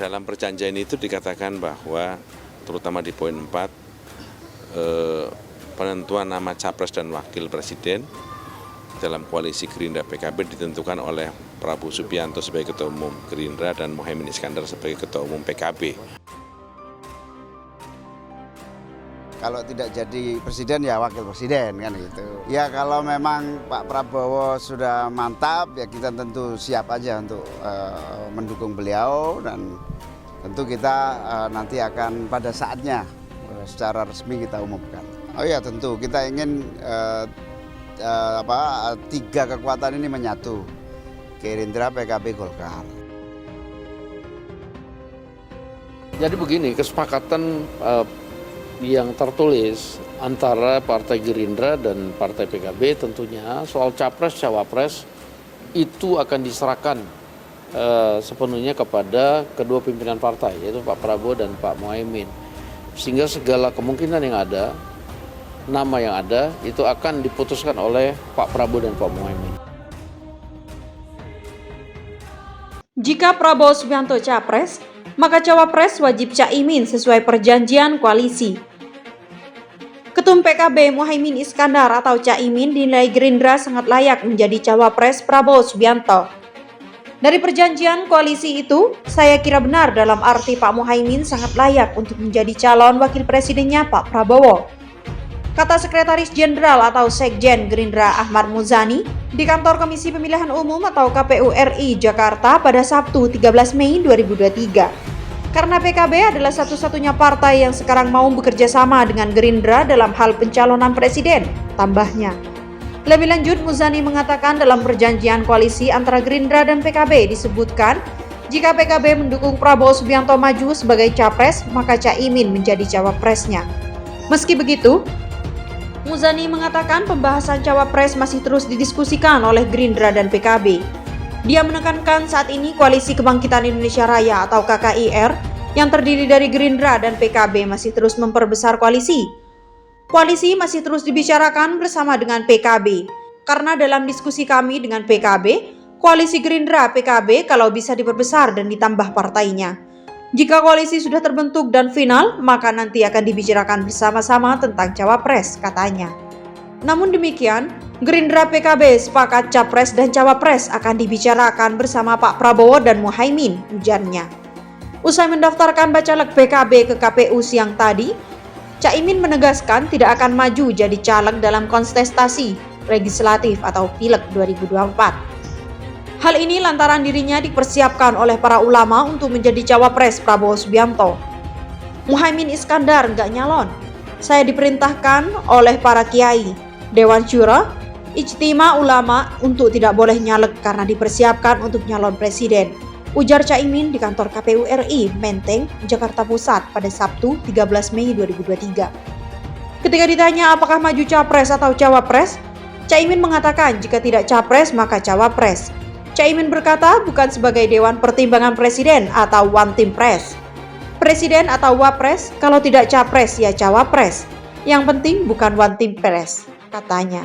dalam perjanjian itu dikatakan bahwa terutama di poin 4 penentuan nama capres dan wakil presiden dalam koalisi Gerindra PKB ditentukan oleh Prabowo Subianto sebagai Ketua Umum Gerindra dan Muhaimin Iskandar sebagai Ketua Umum PKB. Kalau tidak jadi presiden ya wakil presiden kan gitu. Ya kalau memang Pak Prabowo sudah mantap ya kita tentu siap aja untuk mendukung beliau dan tentu kita nanti akan pada saatnya secara resmi kita umumkan. Oh ya tentu kita ingin tiga kekuatan ini menyatu, Gerindra, PKB, Golkar. Jadi begini, kesepakatan yang tertulis antara Partai Gerindra dan Partai PKB tentunya soal capres-cawapres itu akan diserahkan sepenuhnya kepada kedua pimpinan partai, yaitu Pak Prabowo dan Pak Muhaimin. Sehingga segala kemungkinan yang ada, nama yang ada, itu akan diputuskan oleh Pak Prabowo dan Pak Muhaimin. Jika Prabowo Subianto capres, maka cawapres wajib Caimin sesuai perjanjian koalisi. Ketum PKB Muhaimin Iskandar atau Caimin dinilai Gerindra sangat layak menjadi cawapres Prabowo Subianto. Dari perjanjian koalisi itu, saya kira benar dalam arti Pak Muhaimin sangat layak untuk menjadi calon wakil presidennya Pak Prabowo. Kata Sekretaris Jenderal atau Sekjen Gerindra Ahmad Muzani di kantor Komisi Pemilihan Umum atau KPU RI Jakarta pada Sabtu 13 Mei 2023. Karena PKB adalah satu-satunya partai yang sekarang mau bekerja sama dengan Gerindra dalam hal pencalonan presiden, tambahnya. Lebih lanjut, Muzani mengatakan dalam perjanjian koalisi antara Gerindra dan PKB disebutkan jika PKB mendukung Prabowo Subianto maju sebagai capres, maka Caimin menjadi cawapresnya. Meski begitu, Muzani mengatakan pembahasan cawapres masih terus didiskusikan oleh Gerindra dan PKB. Dia menekankan saat ini Koalisi Kebangkitan Indonesia Raya atau KKIR yang terdiri dari Gerindra dan PKB masih terus memperbesar koalisi. Koalisi masih terus dibicarakan bersama dengan PKB. Karena dalam diskusi kami dengan PKB, koalisi Gerindra PKB kalau bisa diperbesar dan ditambah partainya. Jika koalisi sudah terbentuk dan final, maka nanti akan dibicarakan bersama-sama tentang cawapres, katanya. Namun demikian, Gerindra PKB sepakat capres dan cawapres akan dibicarakan bersama Pak Prabowo dan Muhaimin, ujarnya. Usai mendaftarkan bacalek PKB ke KPU siang tadi, Caimin menegaskan tidak akan maju jadi caleg dalam kontestasi legislatif atau Pileg 2024. Hal ini lantaran dirinya dipersiapkan oleh para ulama untuk menjadi cawapres Prabowo Subianto. Muhaimin Iskandar nggak nyalon. Saya diperintahkan oleh para kiai, Dewan Syuro, Ijtima ulama untuk tidak boleh nyalek karena dipersiapkan untuk nyalon presiden. Ujar Caimin di kantor KPU RI Menteng, Jakarta Pusat pada Sabtu 13 Mei 2023. Ketika ditanya apakah maju capres atau cawapres, Caimin mengatakan jika tidak capres maka cawapres. Caimin berkata bukan sebagai Dewan Pertimbangan Presiden atau One Team Press. Presiden atau wapres, kalau tidak capres ya cawapres. Yang penting bukan One Team Press, katanya.